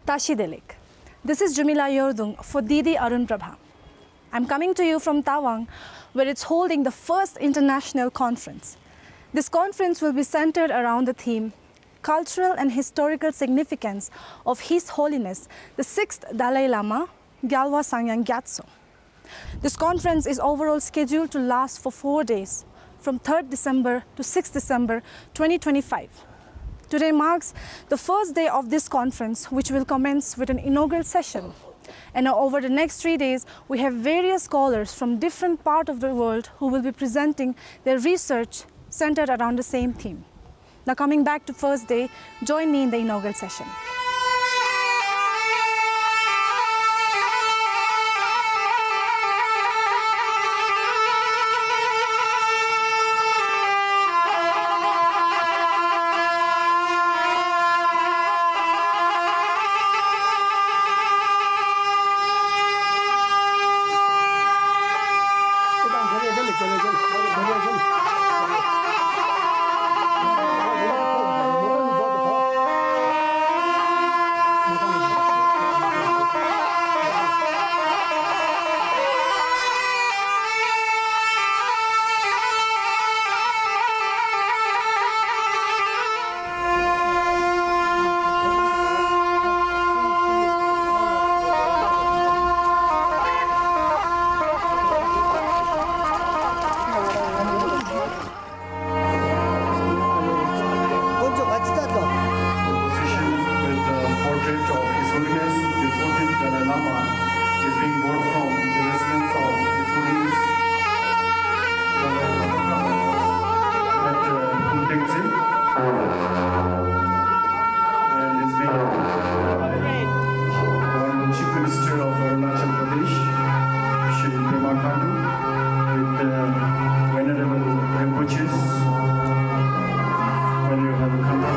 Tashidelik. This is Jamila Yordung for Didi Arunprabha. I'm coming to you from Tawang, where it's holding the first international conference. This conference will be centered around the theme Cultural and Historical Significance of His Holiness, the 6th Dalai Lama, Gyalwa Tsangyang Gyatso. This conference is overall scheduled to last for 4 days, from 3rd December to 6th December 2025. Today marks the first day of this conference, which will commence with an inaugural session. And over the next 3 days, we have various scholars from different parts of the world who will be presenting their research centered around the same theme. Now, coming back to first day, join me in the inaugural session. Portrait of His Holiness, the 14th Dalai Lama, is being brought from the residence of His Holiness at Tawang, and is being by the Chief Minister of Arunachal Pradesh, Shri with Venerable Rinpoches, Venerable Kanda.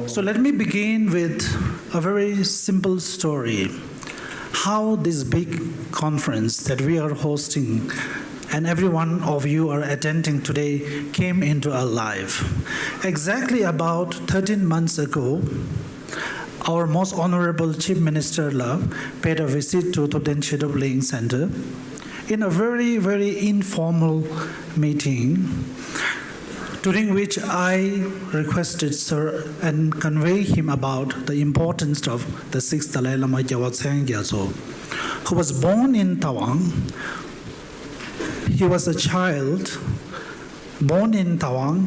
So let me begin with a very simple story. How this big conference that we are hosting and every one of you are attending today came into our life. Exactly about 13 months ago, our most honorable Chief Minister paid a visit to Todenchido Playing Center in a very, very informal meeting, during which I requested Sir and convey him about the importance of the 6th Dalai Lama Tsangyang Gyatso, who was born in Tawang. He was a child born in Tawang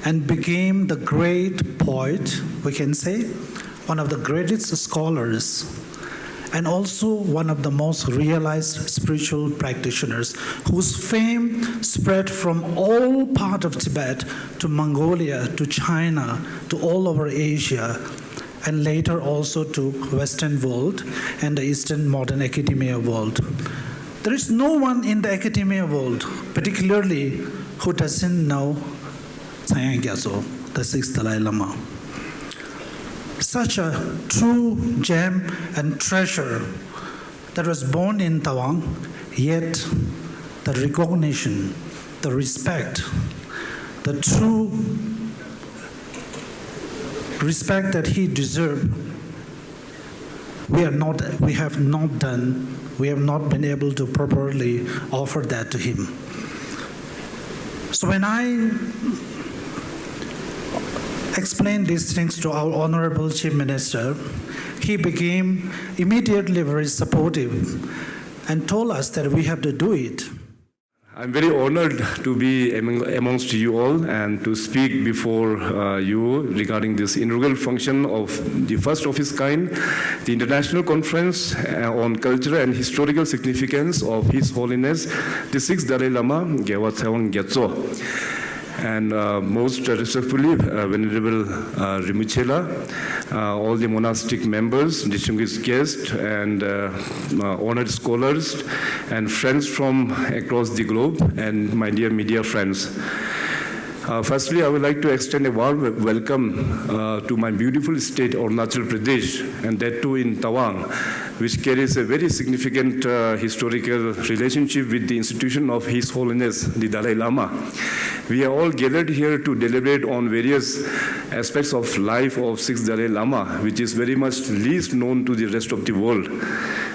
and became the great poet, we can say, one of the greatest scholars, and also one of the most realized spiritual practitioners whose fame spread from all parts of Tibet to Mongolia, to China, to all over Asia, and later also to Western world and the Eastern modern academia world. There is no one in the academia world, particularly, who doesn't know Tsangyang Gyatso, the 6th Dalai Lama. Such a true gem and treasure that was born in Tawang, yet the recognition, the respect, the true respect that he deserved, we have not been able to properly offer that to him. So when I explained these things to our Honorable Chief Minister, he became immediately very supportive and told us that we have to do it. I'm very honored to be amongst you all and to speak before you regarding this inaugural function of the first of its kind, the International Conference on Cultural and Historical Significance of His Holiness, the 6th Dalai Lama, Tsangyang Gyatso. And most respectfully, Venerable Rinpoche, all the monastic members, distinguished guests, and honored scholars, and friends from across the globe, and my dear media friends. Firstly, I would like to extend a warm welcome to my beautiful state, Arunachal Pradesh, and that too in Tawang, which carries a very significant historical relationship with the institution of His Holiness, the Dalai Lama. We are all gathered here to deliberate on various aspects of life of 6th Dalai Lama, which is very much least known to the rest of the world.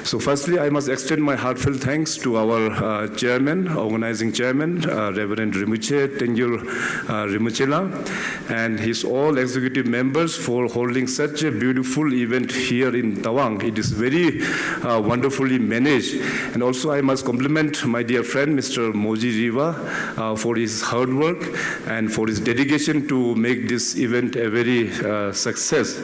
So firstly, I must extend my heartfelt thanks to our chairman, organizing chairman, Reverend Rinpoche, Tenggyur Rinpoche, and his all executive members for holding such a beautiful event here in Tawang. It is very wonderfully managed. And also I must compliment my dear friend, Mr. Moji Riva, for his hard work and for his dedication to make this event a very success.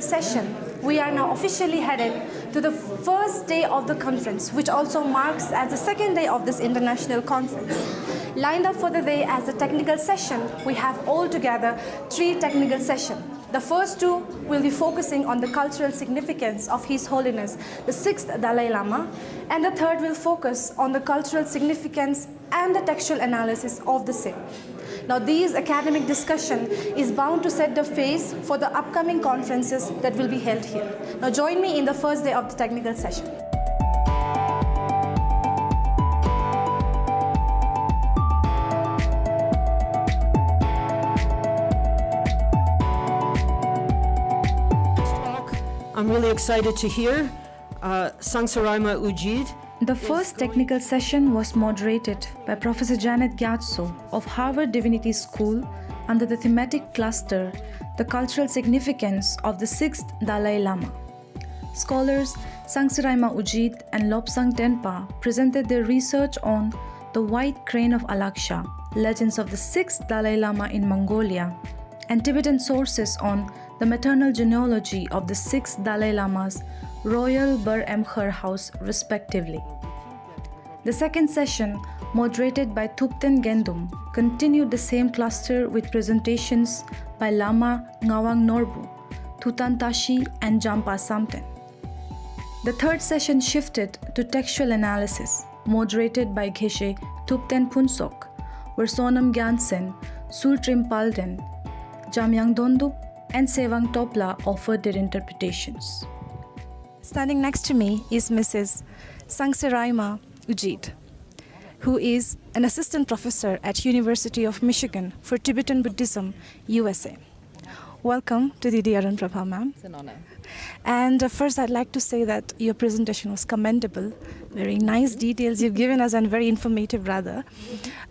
Session, we are now officially headed to the first day of the conference, which also marks as the second day of this international conference. Lined up for the day as a technical session, we have altogether 3 technical sessions. The first 2 will be focusing on the cultural significance of His Holiness, the 6th Dalai Lama, and the third will focus on the cultural significance and the textual analysis of the same. Now, these academic discussion is bound to set the phase for the upcoming conferences that will be held here. Now, join me in the first day of the technical session. I'm really excited to hear Tsangyang Gyatso. The first technical session was moderated by Professor Tsangyang Gyatso of Harvard Divinity School under the thematic cluster, The Cultural Significance of the 6th Dalai Lama. Scholars Tsangyang Gyatso and Lobsang Tenpa presented their research on the White Crane of Alaksha, Legends of the 6th Dalai Lama in Mongolia, and Tibetan sources on the maternal genealogy of the 6th Dalai Lama's Royal Bar-Emkhar House, respectively. The second session, moderated by Thupten Gendum, continued the same cluster with presentations by Lama Ngawang Norbu, Thutan Tashi, and Jampa Samten. The third session shifted to textual analysis, moderated by Geshe Thupten Punsok, where Sonam Gyantsen, Sultrim Palden, Jamyang Dondup, and Sevang Topla offered their interpretations. Standing next to me is Mrs. Tsangyang Gyatso, who is an assistant professor at University of Michigan for Tibetan Buddhism, USA. Welcome to the Arunprabha, ma'am. It's an honor. And first, I'd like to say that your presentation was commendable. Very nice details you've given us and very informative, rather.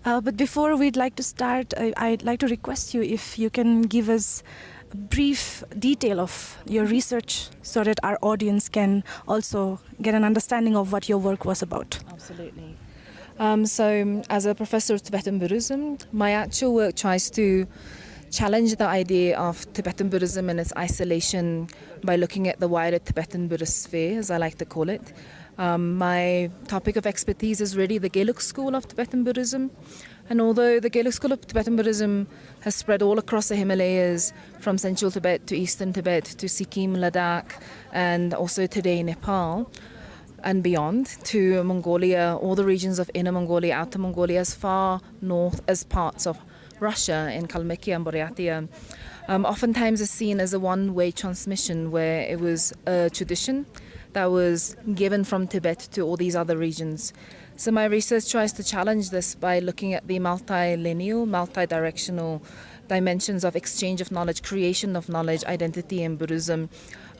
But before we'd like to start, I'd like to request you if you can give us a brief detail of your research so that our audience can also get an understanding of what your work was about. Absolutely. So, as a professor of Tibetan Buddhism, my actual work tries to challenge the idea of Tibetan Buddhism and its isolation by looking at the wider Tibetan Buddhist sphere, as I like to call it. My topic of expertise is really the Gelug school of Tibetan Buddhism. And although the Gelug school of Tibetan Buddhism has spread all across the Himalayas, from central Tibet to eastern Tibet to Sikkim, Ladakh, and also today Nepal, and beyond to Mongolia, all the regions of Inner Mongolia, Outer Mongolia, as far north as parts of Russia in Kalmykia and Buryatia. oftentimes is seen as a one-way transmission, where it was a tradition that was given from Tibet to all these other regions. So my research tries to challenge this by looking at the multi-lineal, multi-directional dimensions of exchange of knowledge, creation of knowledge, identity in Buddhism,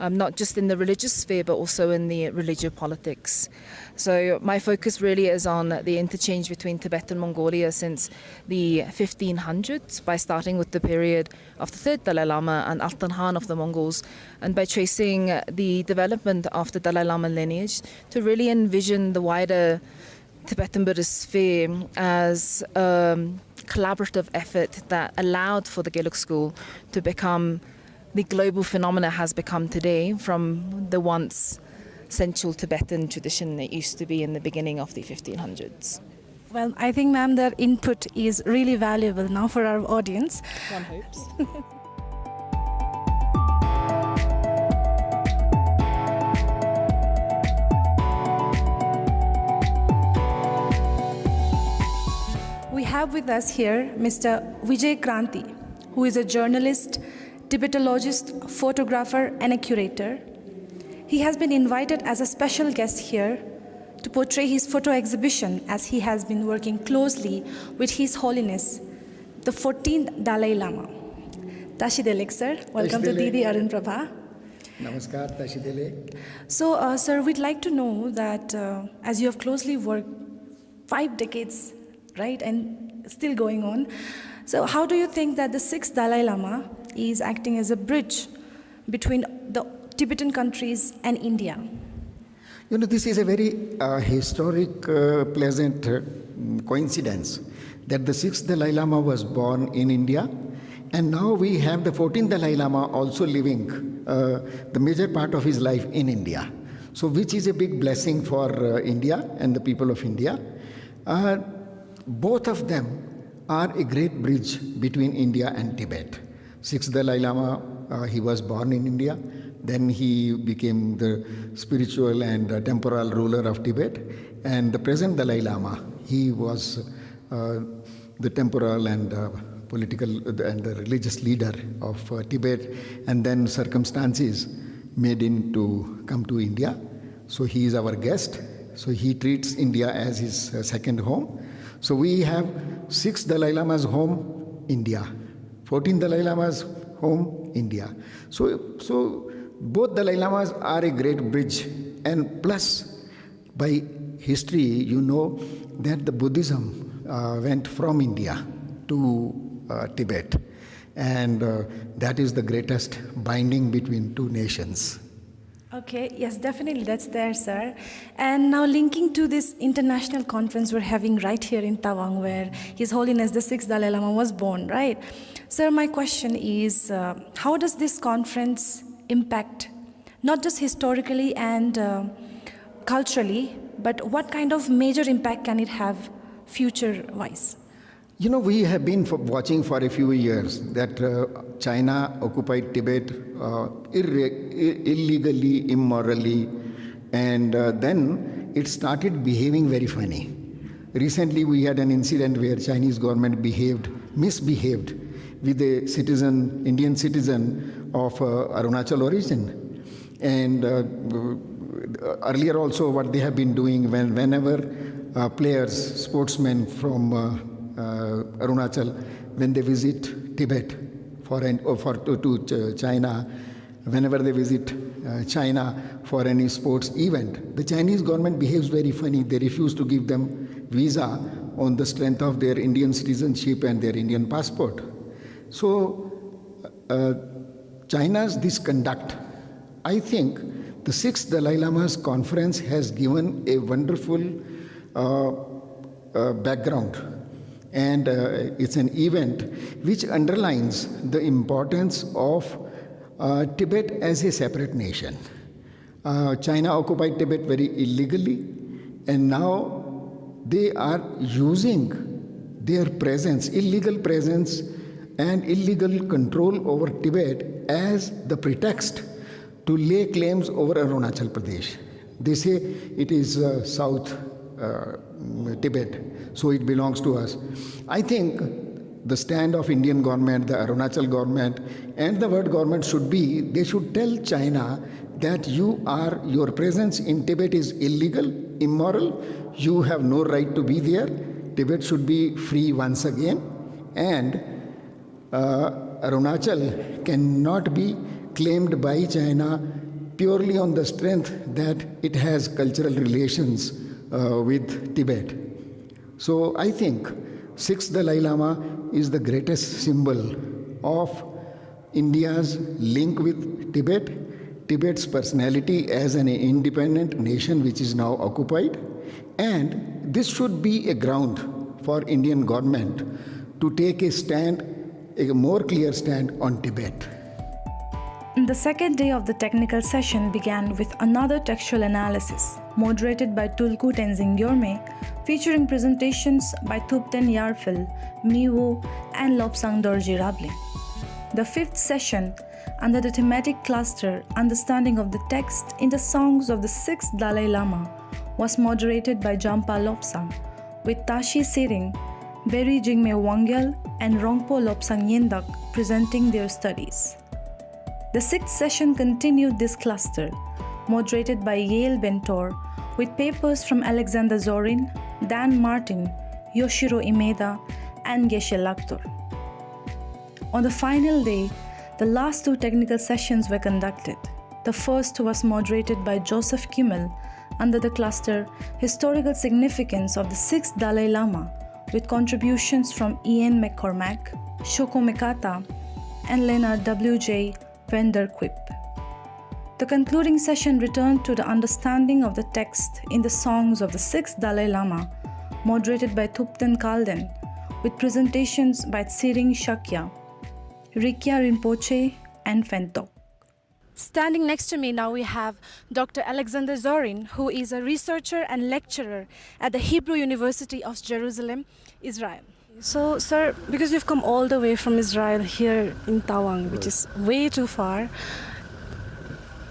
not just in the religious sphere, but also in the religio-politics. So my focus really is on the interchange between Tibet and Mongolia since the 1500s, by starting with the period of the 3rd Dalai Lama and Altan Khan of the Mongols, and by tracing the development of the Dalai Lama lineage to really envision the wider Tibetan Buddhist sphere as a collaborative effort that allowed for the Gelug school to become the global phenomena has become today, from the once central Tibetan tradition it used to be in the beginning of the 1500s. Well, I think, ma'am, their input is really valuable now for our audience. One hopes. We have with us here Mr. Vijay Kranti, who is a journalist, Tibetologist, photographer, and a curator. He has been invited as a special guest here to portray his photo exhibition, as he has been working closely with His Holiness, the 14th Dalai Lama. Tashidelek, sir. Welcome to Didi Arunprabha. Namaskar, Tashidelek. So, sir, we'd like to know that as you have closely worked 5 decades, right, and still going on, so how do you think that the 6th Dalai Lama is acting as a bridge between the Tibetan countries and India? You know, this is a very historic, pleasant coincidence that the 6th Dalai Lama was born in India, and now we have the 14th Dalai Lama also living the major part of his life in India. So, which is a big blessing for India and the people of India. Both of them are a great bridge between India and Tibet. 6th Dalai Lama, he was born in India. Then he became the spiritual and temporal ruler of Tibet. And the present Dalai Lama, he was the temporal and political and the religious leader of Tibet. And then circumstances made him to come to India. So he is our guest. So he treats India as his second home. So we have 6th Dalai Lama's home, India. 14th Dalai Lama's home, India. So both Dalai Lamas are a great bridge. And plus, by history, you know that the Buddhism went from India to Tibet. And that is the greatest binding between two nations. Okay, yes, definitely, that's there, sir. And now linking to this international conference we're having right here in Tawang, where His Holiness the 6th Dalai Lama was born, right? Sir, my question is, how does this conference impact, not just historically and culturally, but what kind of major impact can it have future-wise? You know, we have been watching for a few years that China occupied Tibet illegally, immorally, and then it started behaving very funny. Recently, we had an incident where Chinese government misbehaved with a citizen, Indian citizen of Arunachal origin. And earlier also, what they have been doing whenever players, sportsmen from Arunachal, when they visit Tibet to China, whenever they visit China for any sports event, the Chinese government behaves very funny. They refuse to give them visa on the strength of their Indian citizenship and their Indian passport. So China's this conduct, I think the 6th Dalai Lama's conference has given a wonderful background. And it's an event which underlines the importance of Tibet as a separate nation. China occupied Tibet very illegally, and now they are using their presence, illegal presence and illegal control over Tibet as the pretext to lay claims over Arunachal Pradesh. They say it is South Tibet, so it belongs to us. I think the stand of Indian government, the Arunachal government, and the world government should be, they should tell China that your presence in Tibet is illegal, immoral, you have no right to be there, Tibet should be free once again, and Arunachal cannot be claimed by China purely on the strength that it has cultural relations with Tibet. So I think 6th Dalai Lama is the greatest symbol of India's link with Tibet, Tibet's personality as an independent nation which is now occupied, and this should be a ground for Indian government to take a stand, a more clear stand on Tibet. The second day of the technical session began with another textual analysis, moderated by Tulku Tenzing Gyatso, featuring presentations by Thupten Yarfil, Miwo, and Lobsang Dorji Rable. The fifth session, under the thematic cluster Understanding of the Text in the Songs of the 6th Dalai Lama, was moderated by Jampa Lobsang, with Tashi Sering, Beri Jingme Wangyal, and Rongpo Lobsang Yendak presenting their studies. The sixth session continued this cluster, moderated by Yael Bentor, with papers from Alexander Zorin, Dan Martin, Yoshiro Imeda, and Geshe Laktor. On the final day, the last two technical sessions were conducted. The first was moderated by Joseph Kimmel under the cluster Historical Significance of the 6th Dalai Lama, with contributions from Ian McCormack, Shoko Mekata, and Leonard W.J. Vanderquip. The concluding session returned to the understanding of the text in the songs of the 6th Dalai Lama, moderated by Thupten Kalden, with presentations by Tsering Shakya, Rikya Rinpoche, and Fentok. Standing next to me now we have Dr. Alexander Zorin, who is a researcher and lecturer at the Hebrew University of Jerusalem, Israel. So, sir, because you've come all the way from Israel here in Tawang, which is way too far,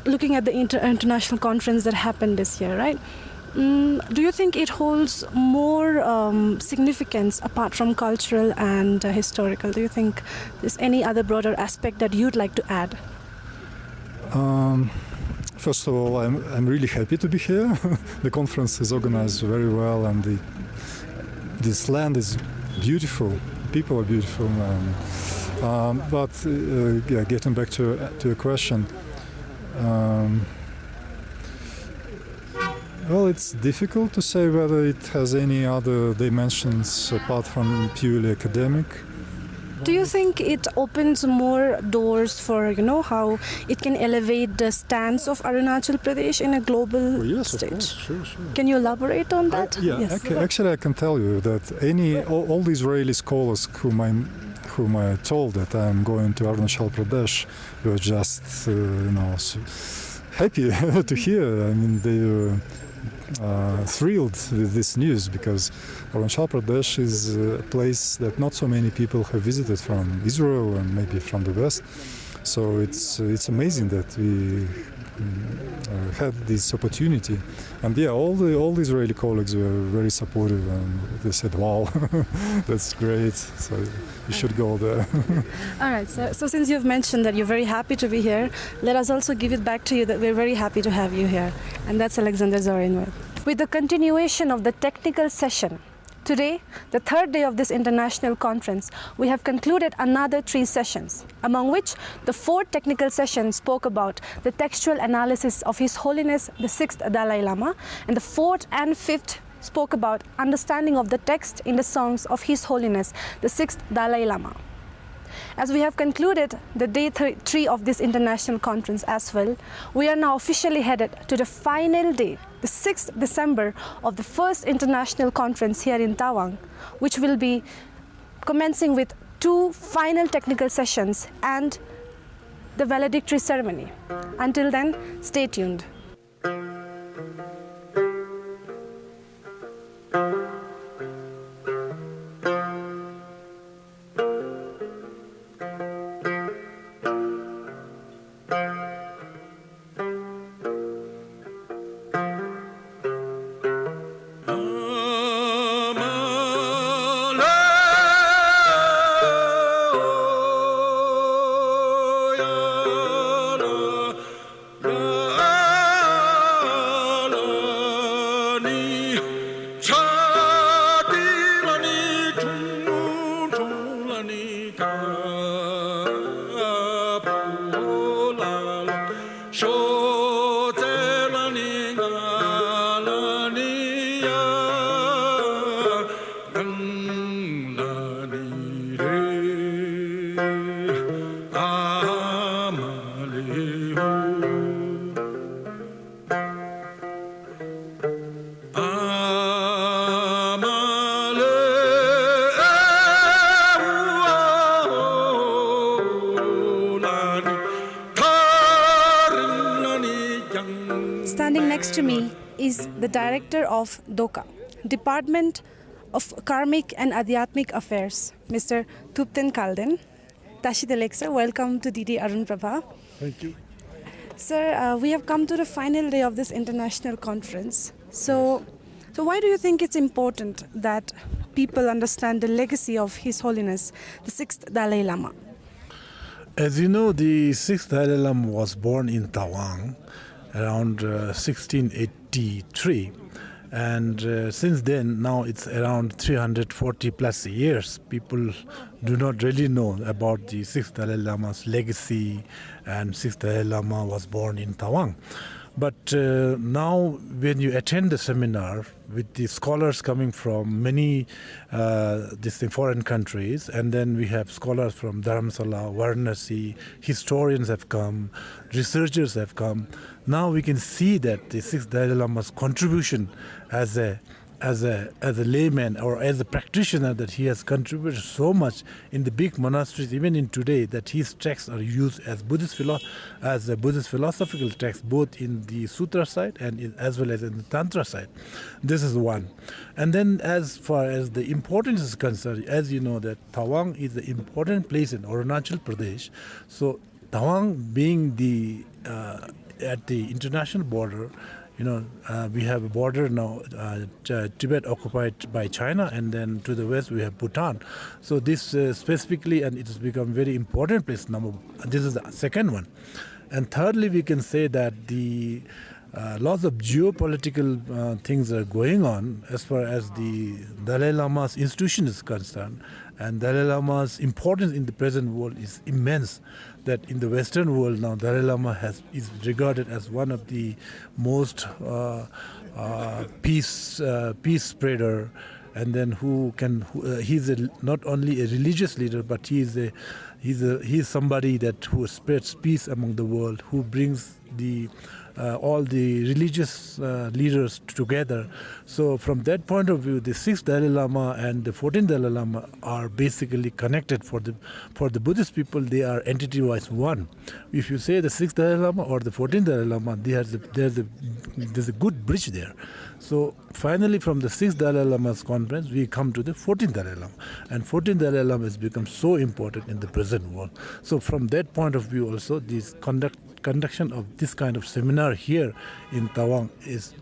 looking at the international conference that happened this year, right? Do you think it holds more significance apart from cultural and historical? Do you think there's any other broader aspect that you'd like to add? First of all, I'm really happy to be here. The conference is organized very well, and this land is beautiful. People are beautiful. Getting back to your question. Well, it's difficult to say whether it has any other dimensions apart from purely academic. Do you think it opens more doors for, how it can elevate the stance of Arunachal Pradesh in a global stage? Of course, sure. Can you elaborate on that? Yes. Actually, I can tell you that all the Israeli scholars whom I told that I'm going to Arunachal Pradesh were just, happy to hear. I mean, they were thrilled with this news, because Arunachal Pradesh is a place that not so many people have visited from Israel and maybe from the West. So it's amazing that we had this opportunity. And all the Israeli colleagues were very supportive, and they said, wow, that's great, so you should go there. All right, so since you've mentioned that you're very happy to be here, let us also give it back to you that we're very happy to have you here. And that's Alexander Zorin. With the continuation of the technical session, today, the third day of this international conference, we have concluded another 3 sessions, among which the 4th technical session spoke about the textual analysis of His Holiness the 6th Dalai Lama, and the 4th and 5th spoke about understanding of the text in the songs of His Holiness the 6th Dalai Lama. As we have concluded the day 3 of this international conference as well, we are now officially headed to the final day, the 6th December of the first international conference here in Tawang, which will be commencing with 2 final technical sessions and the valedictory ceremony. Until then, stay tuned. Standing next to me is the director of DOKA, Department of Karmic and Adhyatmic Affairs, Mr. Thupten Kalden. Tashidelek sir, welcome to DD Arunprabha. Thank you. Sir, we have come to the final day of this international conference. So why do you think it's important that people understand the legacy of His Holiness, the 6th Dalai Lama? As you know, the 6th Dalai Lama was born in Tawang around 1683. And since then, now it's around 340 plus years. People do not really know about the 6th Dalai Lama's legacy, and 6th Dalai Lama was born in Tawang. But now when you attend the seminar with the scholars coming from many foreign countries, and then we have scholars from Dharamsala, Varanasi, historians have come, researchers have come. Now we can see that the 6th Dalai Lama's contribution as a layman or as a practitioner, that he has contributed so much in the big monasteries, even in today, that his texts are used as Buddhist philosophical texts, both in the sutra side and as well as in the tantra side. This is one. And then as far as the importance is concerned, as you know, that Tawang is an important place in Arunachal Pradesh. So Tawang being at the international border, we have a border now, Tibet occupied by China, and then to the west we have Bhutan. So this specifically, and it has become very important place. This is the second one. And thirdly, we can say that the lots of geopolitical things are going on as far as the Dalai Lama's institution is concerned. And Dalai Lama's importance in the present world is immense. That in the Western world now, Dalai Lama is regarded as one of the most peace spreader, and then he's not only a religious leader, but he's somebody who spreads peace among the world, who brings all the religious leaders together. So from that point of view, the 6th Dalai Lama and the 14th Dalai Lama are basically connected. For the Buddhist people, they are entity-wise one. If you say the 6th Dalai Lama or the 14th Dalai Lama, there's a good bridge there. So finally, from the 6th Dalai Lama's conference, we come to the 14th Dalai Lama. And 14th Dalai Lama has become so important in the present world. So from that point of view also, this conduction of this kind of seminar here in Tawang is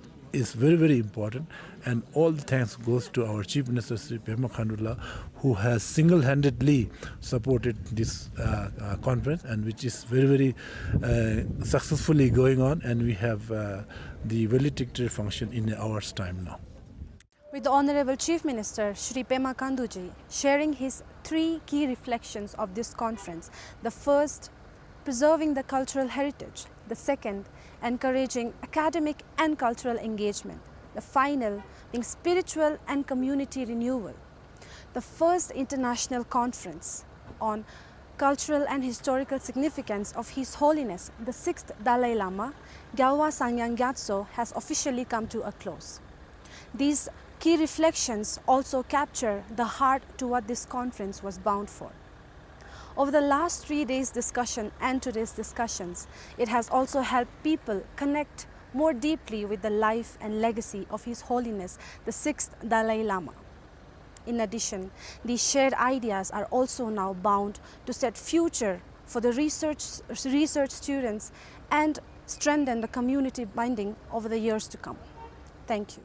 very, very important. And all the thanks goes to our Chief Minister, Sri Pema Khandula, who has single-handedly supported this conference, and which is very, very successfully going on. And we have the valedictory function in an hour's time now. With the Honorable Chief Minister, Sri Pema Khanduji, sharing his 3 key reflections of this conference. The first, preserving the cultural heritage. The second, encouraging academic and cultural engagement. The final, being spiritual and community renewal. The first international conference on cultural and historical significance of His Holiness, the 6th Dalai Lama, Gyalwa Tsangyang Gyatso, has officially come to a close. These key reflections also capture the heart to what this conference was bound for. Over the last 3 days' discussion and today's discussions, it has also helped people connect more deeply with the life and legacy of His Holiness, the 6th Dalai Lama. In addition, these shared ideas are also now bound to set future for the research students and strengthen the community binding over the years to come. Thank you.